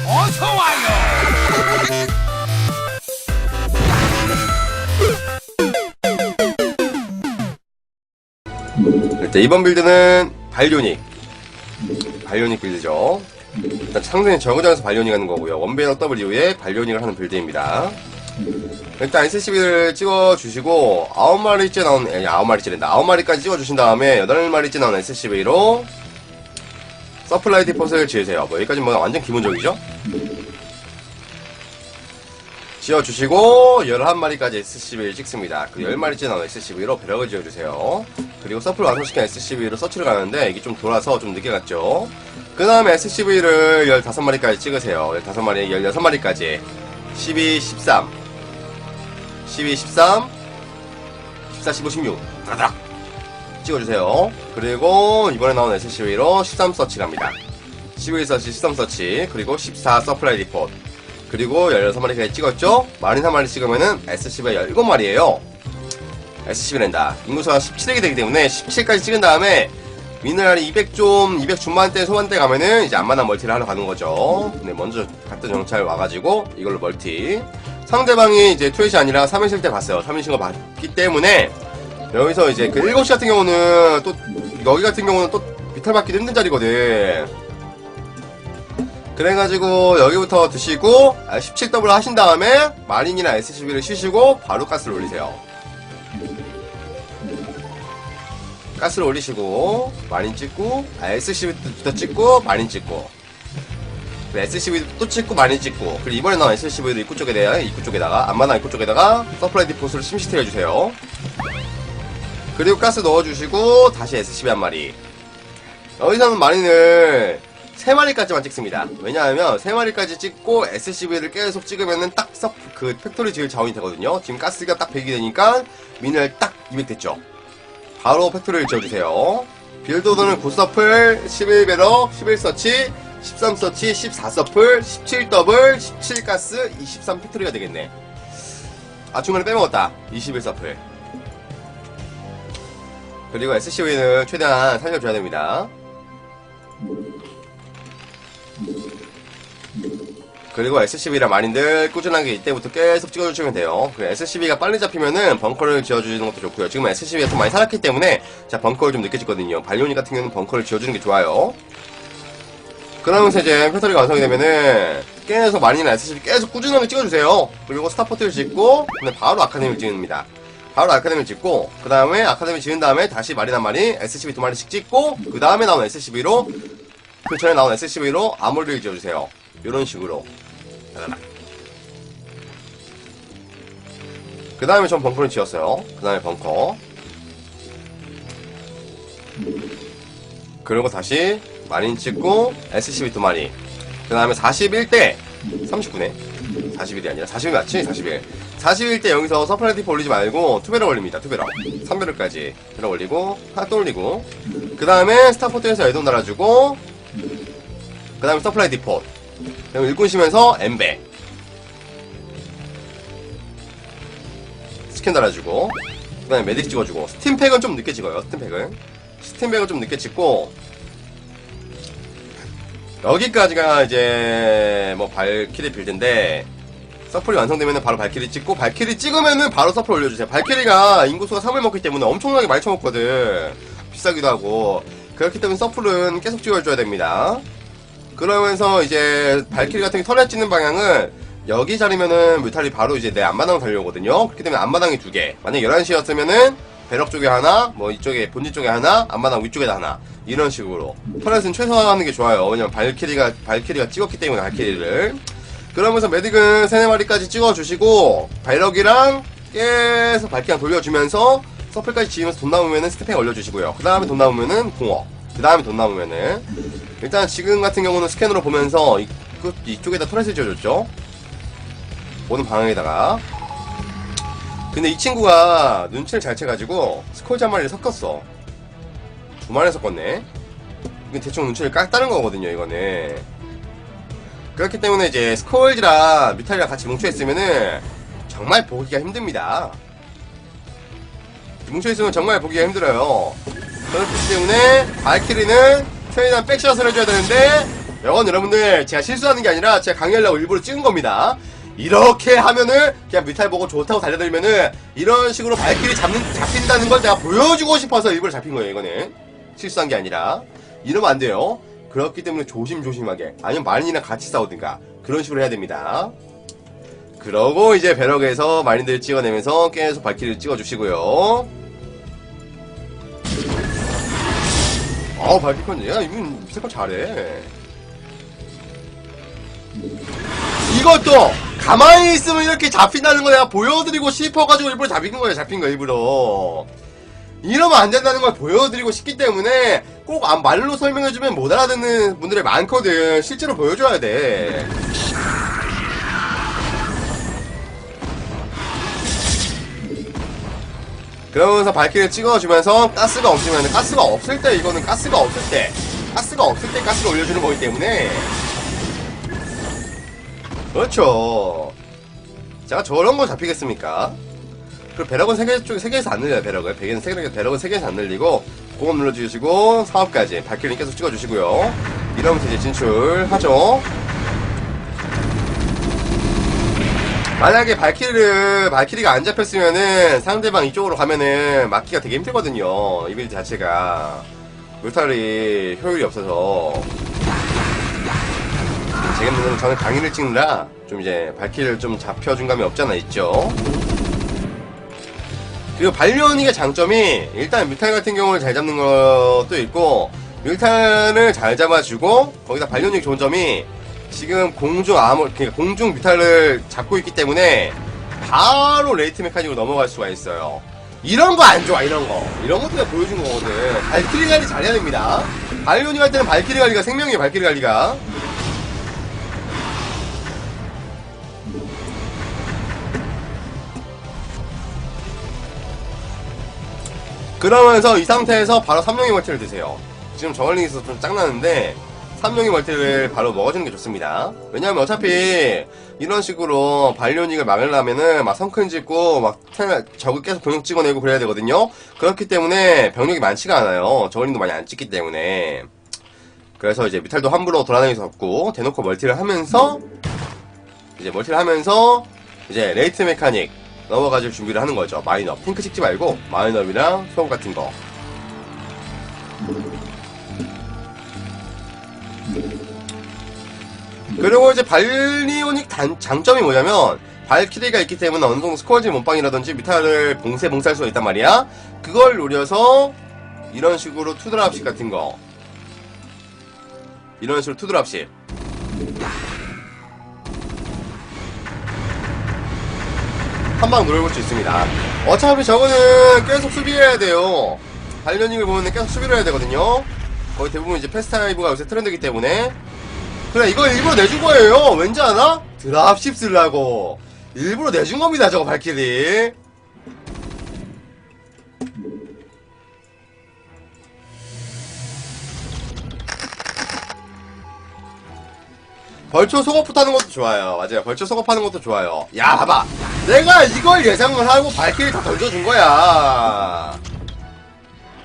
어서와요. 자, 이번 빌드는 발요닉 빌드죠. 일단 상대는 저그전에서 발요닉 하는 거고요. 원베러 W 이후에 발요닉을 하는 빌드입니다. 일단 SCB를 찍어주시고 9마리째 나온 9마리까지 찍어주신 다음에 8마리째 나온 SCB로 서플라이 디폿을 지으세요. 뭐 여기까지 뭐 완전 기본적이죠? 지어주시고 11마리까지 SCB를 찍습니다. 그 10마리째 나온 SCB로 배럭을 지어주세요. 그리고 서플 완성시킨 SCB로 서치를 가는데 이게 좀 돌아서 좀 늦게 갔죠. 그 다음에 SCB를 15마리까지 찍으세요. 15마리, 16마리까지 12, 13 12, 13 14, 15, 16 다닥 찍어주세요. 그리고 이번에 나온 SCB로 13 서치 갑니다. 12 서치, 13 서치, 그리고 14 서플라이 디폿, 그리고 16마리까지 찍었죠? 마린 1마리 찍으면은 SCB가 17마리에요. SCB랜다. 인구수가 17이 되기 때문에 17까지 찍은 다음에 미네랄이 200 중반대, 소반대 가면은 이제 안마당 멀티를 하러 가는 거죠. 근데 먼저 같은 정찰 와가지고 이걸로 멀티. 상대방이 이제 투엣이 아니라 3인실 때 봤어요. 3인실거 봤기 때문에 여기서 이제 그 7시 같은 경우는 또 여기 같은 경우는 또 비탈 받기도 힘든 자리거든. 그래가지고 여기부터 드시고 17더블 하신 다음에 마린이나 SCB를 쉬시고 바로 가스를 올리세요. 가스를 올리시고 마린 찍고 SCB부터 찍고 마린 찍고 SCB도 또 찍고 마린 찍고, 그리고 이번에 나온 SCB도 입구 쪽에다가 앞마당 입구 쪽에다가 서플라이 디폿을 심시트 해주세요. 그리고 가스 넣어주시고 다시 SCB 한 마리. 여기서는 마린을 3마리까지만 찍습니다. 왜냐하면 3마리까지 찍고 SCB를 계속 찍으면은 딱 그 팩토리 지을 자원이 되거든요. 지금 가스가 딱 100이 되니까 미네랄 딱 200 됐죠. 바로 팩토리를 지어주세요. 빌드오더는 9서플, 11배럭, 11서치, 13서치, 14서플, 17더블, 17가스, 23 팩토리가 되겠네. 아, 중간에 빼먹었다. 21서플. 그리고 SCV는 최대한 살려줘야 됩니다. 그리고 SCB랑 마린들 꾸준하게 이때부터 계속 찍어주시면 돼요. SCB가 빨리 잡히면은 벙커를 지어주는 것도 좋고요. 지금 SCB가 좀 많이 살았기 때문에 자, 벙커를 좀 늦게 짓거든요. 발요닉 같은 경우는 벙커를 지어주는 게 좋아요. 그러면서 이제 패턴이 완성이 되면은 계속 마린이나 SCB 계속 꾸준하게 찍어주세요. 그리고 스타포트를 짓고 근데 바로 아카데미를 찍습니다. 바로 아카데미를 짓고 그 다음에 아카데미 지은 다음에 다시 마린 한 마리, SCB 2마리씩 찍고 그 다음에 나온 SCB로 그 전에 나온 SCB로 아몰리를 지어주세요. 이런 식으로. 그 다음에 전 벙커를 지었어요. 그 다음에 벙커. 그리고 다시 마린 찍고 SCB 2마리. 그 다음에 41대 39네. 41이 아니라 41 맞지? 41. 41대 여기서 서플라이 디폿 올리지 말고 투배럭 올립니다. 투배럭. 3배럭까지. 배럭 올리고 하나 또 올리고 그 다음에 스타포트에서 애돈 달아주고 그 다음에 서플라이 디폿. 그리고 일꾼 쉬면서 엠베 스캔 달아주고 그 다음에 메딕 찍어주고 스팀팩은 좀 늦게 찍어요. 스팀팩은 좀 늦게 찍고 여기까지가 이제 뭐 발키리 빌드인데 서플이 완성되면은 바로 발키리 찍고 발키리 찍으면은 바로 서플 올려주세요. 발키리가 인구수가 3을 먹기 때문에 엄청나게 많이 쳐먹거든. 비싸기도 하고. 그렇기 때문에 서플은 계속 찍어줘야 됩니다. 그러면서 이제 발키리 같은 게 털에 찍는 방향은 여기 자리면은 뮤탈이 바로 이제 내 앞마당으로 달려오거든요. 그렇기 때문에 앞마당이 2개. 만약에 11시였으면은 배럭 쪽에 하나, 뭐 이쪽에 본진 쪽에 하나, 앞마당 위쪽에다 하나. 이런 식으로. 털렛은 최소화하는 게 좋아요. 왜냐면 발키리가 찍었기 때문에 발키리를. 그러면서 메딕은 3-4마리까지 찍어주시고 발럭이랑 계속 발키랑 돌려주면서 서플까지 지으면서 돈 남으면은 스태팩 올려주시고요. 그 다음에 돈 남으면은 공업. 그 다음에 돈 남으면은 일단 지금 같은 경우는 스캔으로 보면서 이쪽에다 터렛을 지어줬죠. 모든 방향에다가. 근데 이 친구가 눈치를 잘 채가지고 스콜지 한 마리를 섞었어. 2마리 섞었네. 이건 대충 눈치를 깠다는 거거든요, 이거는. 그렇기 때문에 이제 스콜지랑 뮤탈이랑 같이 뭉쳐있으면은 정말 보기가 힘듭니다. 뭉쳐있으면 정말 보기가 힘들어요. 그렇기 때문에 발키리는 최대한 백샷을 해줘야 되는데 이건 여러분들 제가 실수하는 게 아니라 제가 강의하려고 일부러 찍은 겁니다. 이렇게 하면은 그냥 뮤탈 보고 좋다고 달려들면은 이런 식으로 발길이 잡힌다는 걸 내가 보여주고 싶어서 일부러 잡힌 거예요. 이거는 실수한 게 아니라. 이러면 안 돼요. 그렇기 때문에 조심조심하게, 아니면 마린이랑 같이 싸우든가 그런 식으로 해야 됩니다. 그러고 이제 배럭에서 마린들 찍어내면서 계속 발길을 찍어주시고요. 발키컨, 야, 이분 색깔 잘해. 이것도 가만히 있으면 이렇게 잡힌다는 거 내가 보여드리고 싶어가지고 일부러 잡힌 거예요, 일부러. 이러면 안 된다는 걸 보여드리고 싶기 때문에 꼭 말로 설명해주면 못 알아듣는 분들이 많거든. 실제로 보여줘야 돼. 그러면서 발키를 찍어주면서 가스가 없으면, 가스가 없을 때 가스가 없을 때 가스를 올려주는 거기 때문에. 그렇죠. 제가 저런 거 잡히겠습니까? 그리고 배럭은 세개에서 안 늘려요, 배럭을. 배럭은 세개에서 안 늘리고, 공업 눌러주시고, 사업까지. 발키를 계속 찍어주시고요. 이러면서 이제 진출하죠. 만약에 발키리가 안 잡혔으면은 상대방 이쪽으로 가면은 막기가 되게 힘들거든요. 이 빌드 자체가. 뮤탈이 효율이 없어서. 지금 저는 강의를 찍느라 좀 이제 발키리를 좀 잡혀준 감이 없잖아 있죠. 그리고 발리오닉의 장점이 일단 뮤탈 같은 경우를 잘 잡는 것도 있고, 뮤탈을 잘 잡아주고 거기다 발리오닉 좋은 점이 지금 그러니까 공중 뮤탈을 잡고 있기 때문에 바로 레이트 메카닉으로 넘어갈 수가 있어요. 이런 거 안 좋아, 이런 것도 내가 보여준 거거든. 발키리 관리 잘해야 됩니다. 발리오닉 할 때는 발키리 관리가 생명이에요, 발키리 관리가. 그러면서 이 상태에서 바로 3명의 멀티를 드세요. 지금 저걸링이 있어서 좀 짱나는데 3명의 멀티를 바로 먹어주는 게 좋습니다. 왜냐하면 어차피 이런 식으로 발리오닉을 막으려면은 막 성큰 짓고 막 적을 계속 병력 찍어내고 그래야 되거든요. 그렇기 때문에 병력이 많지가 않아요. 저걸링도 많이 안 찍기 때문에. 그래서 이제 뮤탈도 함부로 돌아다닐 수 없고 대놓고 멀티를 하면서 이제 레이트 메카닉 넘어가줄 준비를 하는 거죠. 마인업. 탱크 찍지 말고 마인업이랑 소음 같은 거. 그리고 이제 발리오닉 장점이 뭐냐면 발키리가 있기 때문에 어느 정도 스코어지 몸빵이라든지 뮤탈을 봉쇄할 수가 있단 말이야. 그걸 노려서 이런 식으로 투드랍십 같은 거. 이런 식으로 투드랍십. 한방 노려볼 수 있습니다. 어차피 저거는 계속 수비해야 돼요. 발리오닉을 보면 계속 수비를 해야 되거든요. 거의 대부분 이제 패스타이브가 요새 트렌드이기 때문에. 그래, 이거 일부러 내준 거예요. 왠지 아나? 드랍십 쓰려고. 일부러 내준 겁니다, 저거 발키리. 벌초 속업 타는 것도 좋아요. 맞아요. 벌초 속업하는 것도 좋아요. 야, 봐봐. 내가 이걸 예상을 하고 발키리 다 던져준 거야.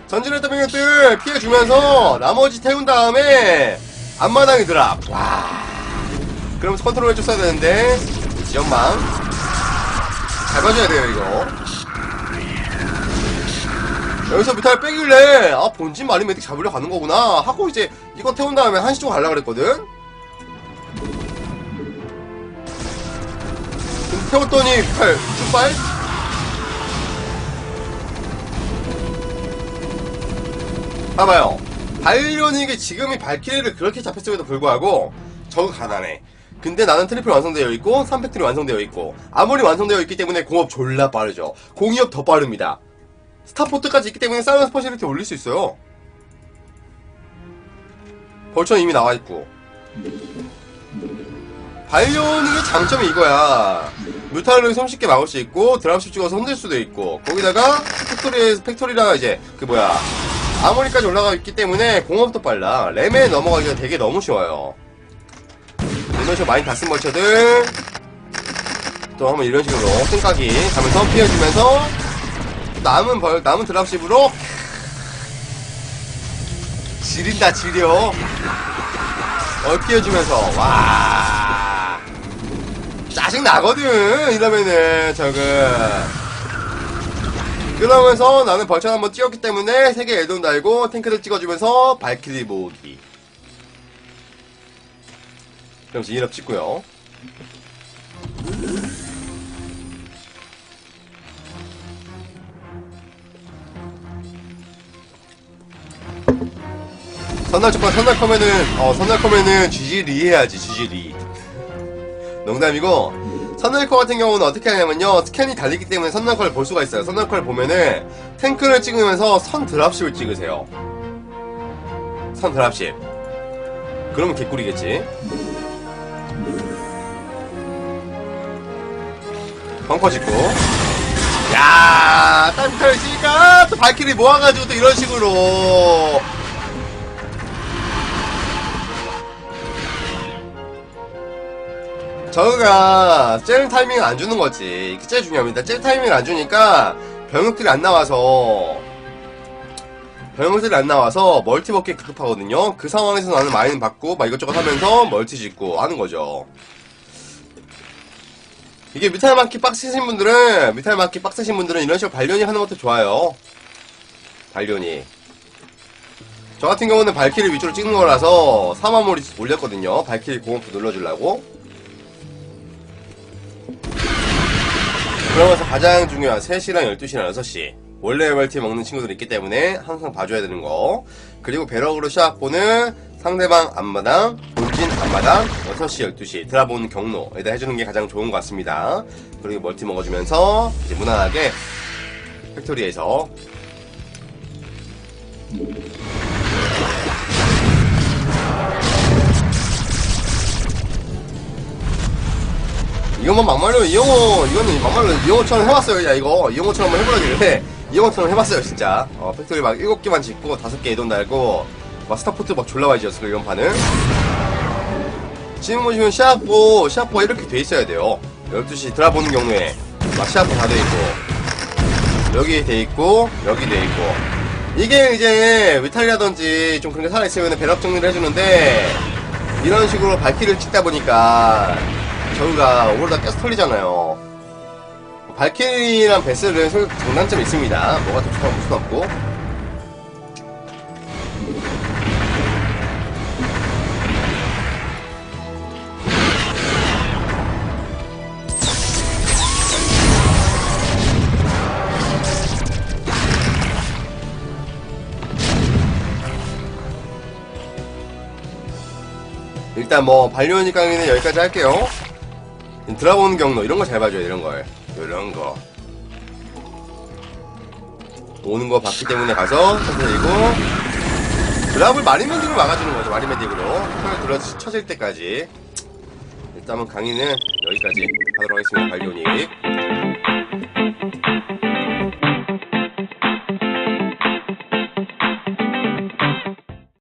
전진했던 병력들 피해주면서 나머지 태운 다음에 앞마당에 드랍. 와. 그러면서 컨트롤 해줬어야 되는데 지연망 잘 봐줘야 돼요 이거. 여기서 뮤탈 빼길래 본진 마린 메딕 잡으려 가는 거구나 하고 이제 이거 태운 다음에 한시 쪽 가려고 그랬거든. 근데 태웠더니 뮤탈 출발. 봐봐요. 발리오닉이 지금이 발키리를 그렇게 잡혔음에도 불구하고 저거 가난해. 근데 나는 트리플 완성되어 있고 3팩트리 완성되어 있고 아무리 완성되어 있기 때문에 공업 졸라 빠르죠. 공이업 더 빠릅니다. 스타포트까지 있기 때문에 사이언스 퍼실리티 올릴 수 있어요. 벌처는 이미 나와있고. 발리오닉의 장점이 이거야. 뮤탈을 손쉽게 막을 수 있고 드랍십 찍어서 흔들 수도 있고 거기다가 팩토리라 이제 아모리까지 올라가 있기 때문에 공업도 빨라. 램에 넘어가기가 되게 너무 쉬워요. 이런 식으로 많이 다 쓴 멀처들 또 한번 이런 식으로 뜬까기 가면서 피해주면서 남은 드랍십으로 지린다 지려. 피해주면서 와 짜증 나거든 이러면은 그러면서 나는 벌처 한번 뛰었기 때문에 3개 엘돈 달고 탱크를 찍어주면서 발키리 모으기. 그러면서 2럽 찍고요. 선날커면은 GG 해야지. GG. 농담이고, 선날커 같은 경우는 어떻게 하냐면요, 스캔이 달리기 때문에 선날커를 볼 수가 있어요. 선날커를 보면은 탱크를 찍으면서 선 드랍십을 찍으세요. 선 드랍십. 그러면 개꿀이겠지. 벙커 짓고, 야, 딴타를 치니까 또 발키리 모아가지고 또 이런 식으로. 저가 젤 타이밍을 안 주는 거지. 이게 제일 중요합니다. 젤 타이밍을 안 주니까 병력들이 안 나와서 멀티 먹기 급급하거든요. 그 상황에서 나는 마인 받고 막 이것저것 하면서 멀티 짓고 하는 거죠. 이게 뮤탈 마키 빡세신 분들은 이런 식으로 발련이 하는 것도 좋아요. 발련이. 저 같은 경우는 발키리 위주로 찍는 거라서 4만몰이 올렸거든요. 발키리 공업도 눌러주려고. 그러면서 가장 중요한 3시랑 12시랑 6시 원래 멀티 먹는 친구들이 있기 때문에 항상 봐줘야 되는 거. 그리고 배럭으로 시작보는 상대방 앞마당, 본진 앞마당 6시 12시 드라본 경로에다 해주는 게 가장 좋은 것 같습니다. 그리고 멀티 먹어주면서 이제 무난하게 팩토리에서 이거만 막말로 이거는 막말로 이영호처럼 해봤어요. 야 이거 이영호처럼 한번 해보라길래 이영호처럼 해봤어요 진짜. 팩토리 막 7개만 짓고 5개 에돈 달고 막 스타포트 막 졸라 많이 지었어 이런 판은. 지금 보시면 시합포가 이렇게 돼 있어야 돼요. 12시 드라보는 경우에 막 시합포 다 돼 있고 여기 돼 있고 여기 돼 있고 이게 이제 위탈이라든지 좀 그런 게 살아있으면 배럭 정리를 해주는데 이런 식으로 발키를 찍다 보니까 저희가 오버로드 계속 털리잖아요. 발키리랑 베슬은 장단점이 있습니다. 뭐가 더 좋다고 볼 수는 없고. 일단 뭐 발리오닉 강의는 여기까지 할게요. 드라본 경로 이런 거 잘 봐줘요. 이런 거 오는 거 봤기 때문에 가서 터뜨리고 드랍을 마리메딕으로 막아주는 거죠. 마리메딕으로 턴을 들어 쳐질 때까지. 일단은 강의는 여기까지 하도록 하겠습니다. 발리오닉.